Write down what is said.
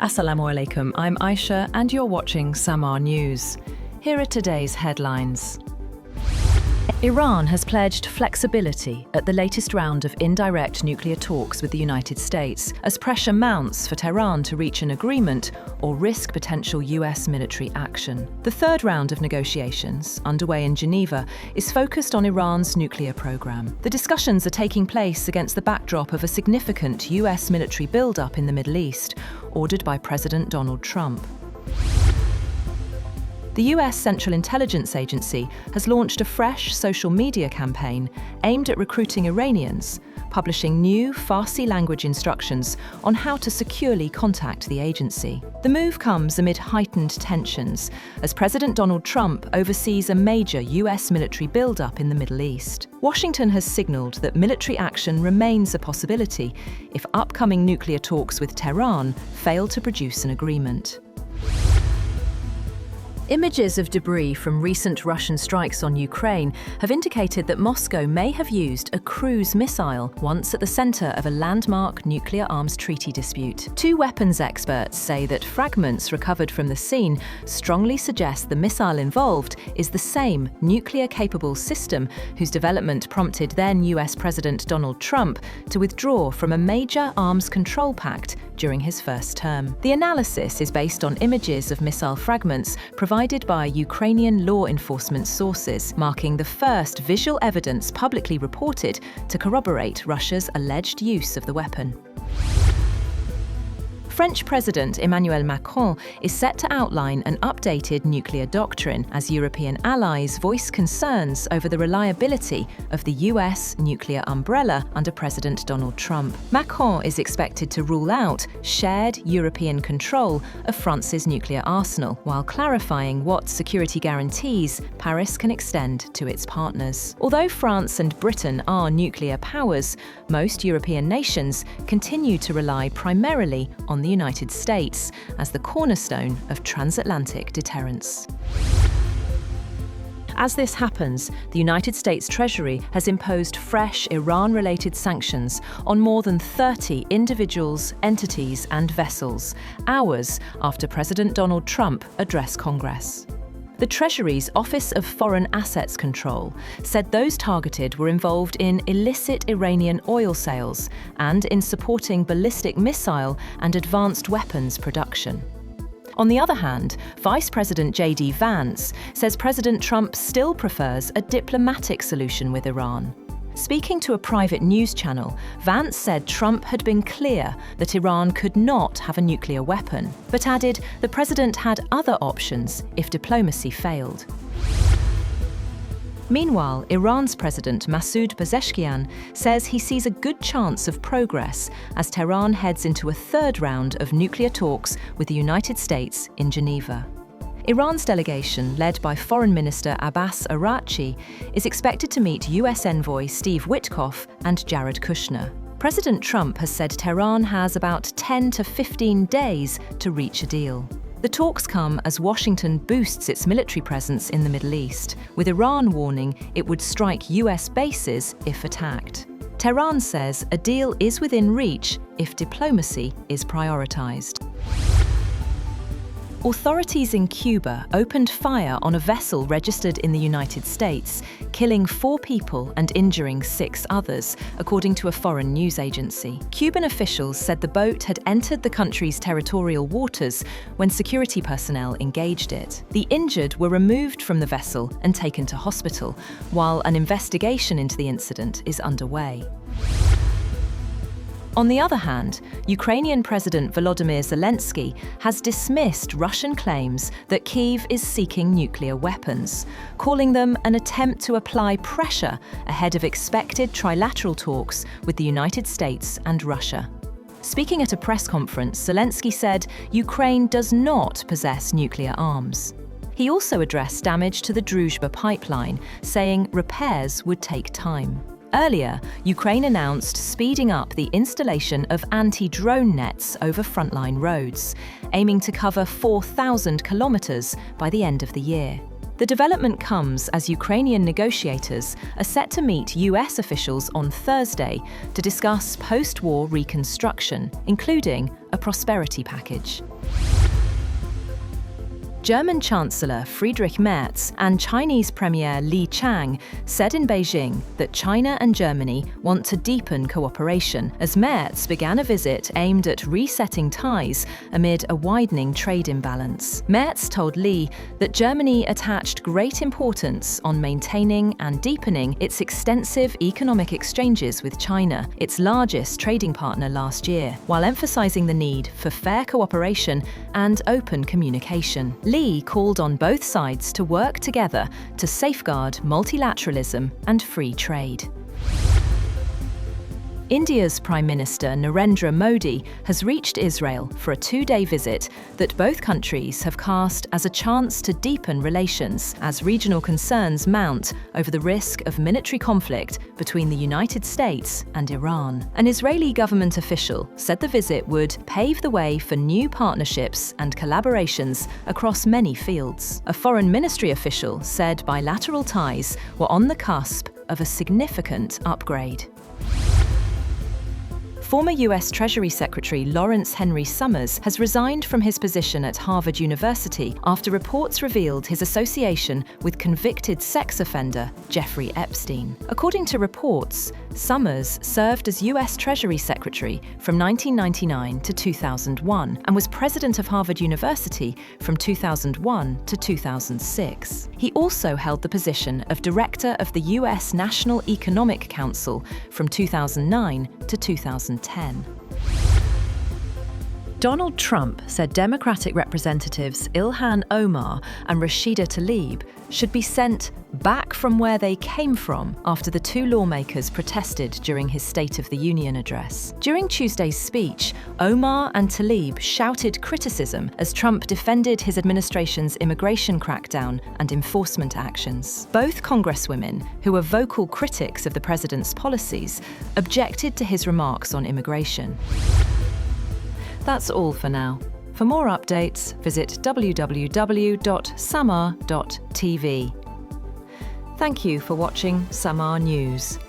Assalamu alaikum, I'm Aisha and you're watching Samar News. Here are today's headlines. Iran has pledged flexibility at the latest round of indirect nuclear talks with the United States as pressure mounts for Tehran to reach an agreement or risk potential US military action. The third round of negotiations, underway in Geneva, is focused on Iran's nuclear program. The discussions are taking place against the backdrop of a significant US military buildup in the Middle East, ordered by President Donald Trump. The US Central Intelligence Agency has launched a fresh social media campaign aimed at recruiting Iranians, publishing new Farsi language instructions on how to securely contact the agency. The move comes amid heightened tensions as President Donald Trump oversees a major US military buildup in the Middle East. Washington has signaled that military action remains a possibility if upcoming nuclear talks with Tehran fail to produce an agreement. Images of debris from recent Russian strikes on Ukraine have indicated that Moscow may have used a cruise missile once at the center of a landmark nuclear arms treaty dispute. Two weapons experts say that fragments recovered from the scene strongly suggest the missile involved is the same nuclear-capable system whose development prompted then US President Donald Trump to withdraw from a major arms control pact during his first term. The analysis is based on images of missile fragments provided by Ukrainian law enforcement sources, marking the first visual evidence publicly reported to corroborate Russia's alleged use of the weapon. French President Emmanuel Macron is set to outline an updated nuclear doctrine as European allies voice concerns over the reliability of the US nuclear umbrella under President Donald Trump. Macron is expected to rule out shared European control of France's nuclear arsenal, while clarifying what security guarantees Paris can extend to its partners. Although France and Britain are nuclear powers, most European nations continue to rely primarily on the United States as the cornerstone of transatlantic deterrence. As this happens, the United States Treasury has imposed fresh Iran-related sanctions on more than 30 individuals, entities, and vessels, hours after President Donald Trump addressed Congress. The Treasury's Office of Foreign Assets Control said those targeted were involved in illicit Iranian oil sales and in supporting ballistic missile and advanced weapons production. On the other hand, Vice President J.D. Vance says President Trump still prefers a diplomatic solution with Iran. Speaking to a private news channel, Vance said Trump had been clear that Iran could not have a nuclear weapon, but added the president had other options if diplomacy failed. Meanwhile, Iran's President Masoud Pezeshkian says he sees a good chance of progress as Tehran heads into a third round of nuclear talks with the United States in Geneva. Iran's delegation, led by Foreign Minister Abbas Araghchi, is expected to meet US envoy Steve Witkoff and Jared Kushner. President Trump has said Tehran has about 10 to 15 days to reach a deal. The talks come as Washington boosts its military presence in the Middle East, with Iran warning it would strike US bases if attacked. Tehran says a deal is within reach if diplomacy is prioritized. Authorities in Cuba opened fire on a vessel registered in the United States, killing 4 people and injuring 6 others, according to a foreign news agency. Cuban officials said the boat had entered the country's territorial waters when security personnel engaged it. The injured were removed from the vessel and taken to hospital, while an investigation into the incident is underway. On the other hand, Ukrainian President Volodymyr Zelenskyy has dismissed Russian claims that Kyiv is seeking nuclear weapons, calling them an attempt to apply pressure ahead of expected trilateral talks with the United States and Russia. Speaking at a press conference, Zelenskyy said Ukraine does not possess nuclear arms. He also addressed damage to the Druzhba pipeline, saying repairs would take time. Earlier, Ukraine announced speeding up the installation of anti-drone nets over frontline roads, aiming to cover 4,000 kilometers by the end of the year. The development comes as Ukrainian negotiators are set to meet US officials on Thursday to discuss post-war reconstruction, including a a prosperity package. German Chancellor Friedrich Merz and Chinese Premier Li Qiang said in Beijing that China and Germany want to deepen cooperation as Merz began a visit aimed at resetting ties amid a widening trade imbalance. Merz told Li that Germany attached great importance on maintaining and deepening its extensive economic exchanges with China, its largest trading partner last year, while emphasizing the need for fair cooperation and open communication. Li called on both sides to work together to safeguard multilateralism and free trade. India's Prime Minister Narendra Modi has reached Israel for a two-day visit that both countries have cast as a chance to deepen relations as regional concerns mount over the risk of military conflict between the United States and Iran. An Israeli government official said the visit would pave the way for new partnerships and collaborations across many fields. A foreign ministry official said bilateral ties were on the cusp of a significant upgrade. Former US Treasury Secretary Lawrence Henry Summers has resigned from his position at Harvard University after reports revealed his association with convicted sex offender Jeffrey Epstein. According to reports, Summers served as US Treasury Secretary from 1999 to 2001 and was president of Harvard University from 2001 to 2006. He also held the position of director of the US National Economic Council from 2009 to 2010. Donald Trump said Democratic Representatives Ilhan Omar and Rashida Tlaib should be sent back from where they came from after the two lawmakers protested during his State of the Union address. During Tuesday's speech, Omar and Tlaib shouted criticism as Trump defended his administration's immigration crackdown and enforcement actions. Both congresswomen, who were vocal critics of the president's policies, objected to his remarks on immigration. That's all for now. For more updates, visit www.samar.tv. Thank you for watching Samar News.